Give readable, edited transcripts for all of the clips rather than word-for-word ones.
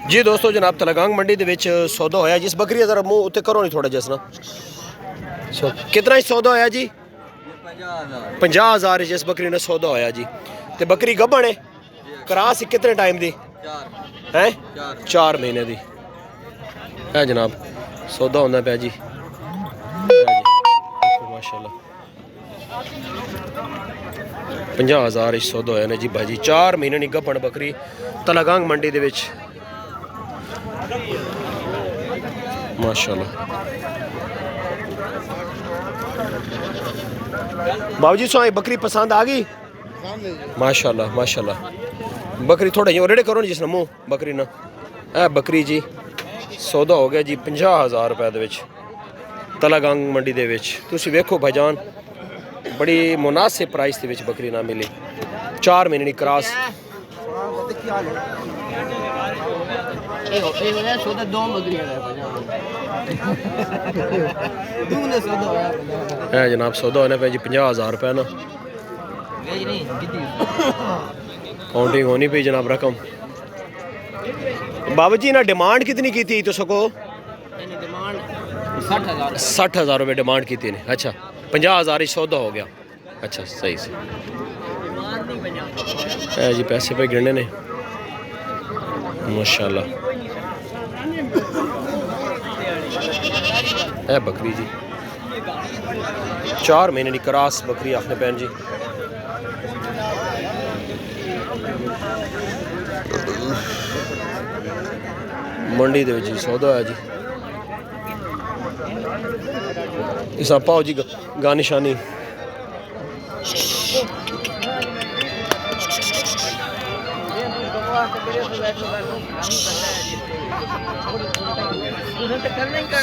जी दोस्तों जनाब तलगांग मंडी ਦੇ ਵਿੱਚ ਸੌਦਾ ਹੋਇਆ ਜਿਸ ਬੱਕਰੀ ਦਾ ਜ਼ਰਾ ਮੂੰਹ ਉੱਤੇ ਕਰੋ ਨਹੀਂ ਥੋੜਾ ਜਿਹਾ ਨਾ ਸੋ ਕਿੰਨਾ ਹੀ ਸੌਦਾ ਹੋਇਆ ਜੀ 50000 ਜਿਸ ਬੱਕਰੀ ਨੇ ਸੌਦਾ ਹੋਇਆ ਜੀ ਤੇ ਬੱਕਰੀ ਗੱਭਣ ਹੈ ਕਰਾਸ ਕਿੰਨੇ ਟਾਈਮ ਦੀ ਹੈ 4 ਮਹੀਨੇ ਦੀ ਹੈ ਜਨਾਬ ਸੌਦਾ ਹੁੰਦਾ ਪਿਆ ਜੀ ਮਾਸ਼ਾਅੱਲਾ 50000 ਸੌਦਾ ਹੋਇਆ ਨੇ ਜੀ ਭਾਜੀ 4 ਮਹੀਨੇ ਦੀ ਗੱਭਣ ਬੱਕਰੀ ਤਲगांग ਮੰਡੀ ਦੇ ਵਿੱਚ माशाल्लाह बाबूजी सो बकरी पसंद आ गई माशाल्लाह माशाल्लाह बकरी थोड़ा जी रेडे करो जिस मुँह बकरी ना ए बकरी जी सौदा हो गया जी 50000 रुपए दे विच तलगांग मंडी दे विच तुसी वेखो भाईजान बड़ी मुनासिब प्राइस दे विच बकरी ना मिली 4 महीने दी क्रॉस है जनाब सौदा होने पे जी 50000 रुपए ना काउंटिंग होनी पी जनाब रकम बाबू जी ना डिमांड कितनी की थी तो सको 60,000 रुपये डिमांड की थी अच्छा 50000 सौदा हो गया अच्छा सही से है जी पैसे पे गिरने ने माशाल्लाह है बकरी जी 4 महीने की क्रॉस बकरी आपने पहन जी मंडी दे विच सौदा है जी इस पाओ जी गा निशानी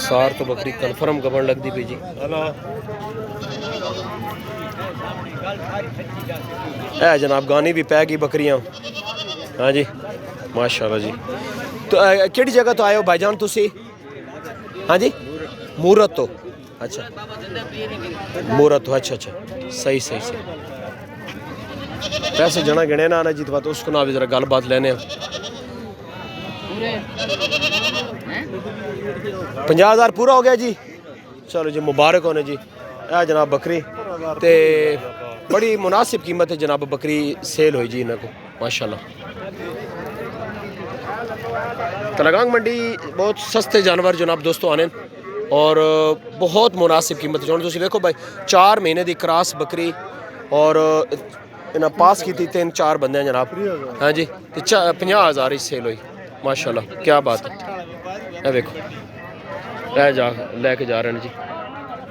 सार तो बकरी कन्फर्म गबन लगती पी जी है जनाब गानी भी पै गई बकरियां हाँ जी माशाल्लाह जी तो केड़ी जगह तो आए हो भाईजान तुसी हाँ जी मूरत तो अच्छा मूरत तो अच्छा अच्छा सही सही सही पैसे जना गिने ना ना जी तो उसको ना भी जरा गल बात लेने 50000 पूरा हो गया जी चलो जी मुबारक होने जी है जनाब बकरी ते बड़ी मुनासिब कीमत है जनाब बकरी सेल हुई जी इन्हों को माशाल्लाह तलगांग मंडी बहुत सस्ते जानवर जनाब दोस्तों आने और बहुत मुनासिब कीमत जो तुम देखो भाई 4 महीने की क्रॉस बकरी और इन्हें पास की 3-4 बंदे जनाब हाँ जी तो 50000 सेल हुई माशाल्लाह क्या बात है देखो लैके जा रहे हैं जी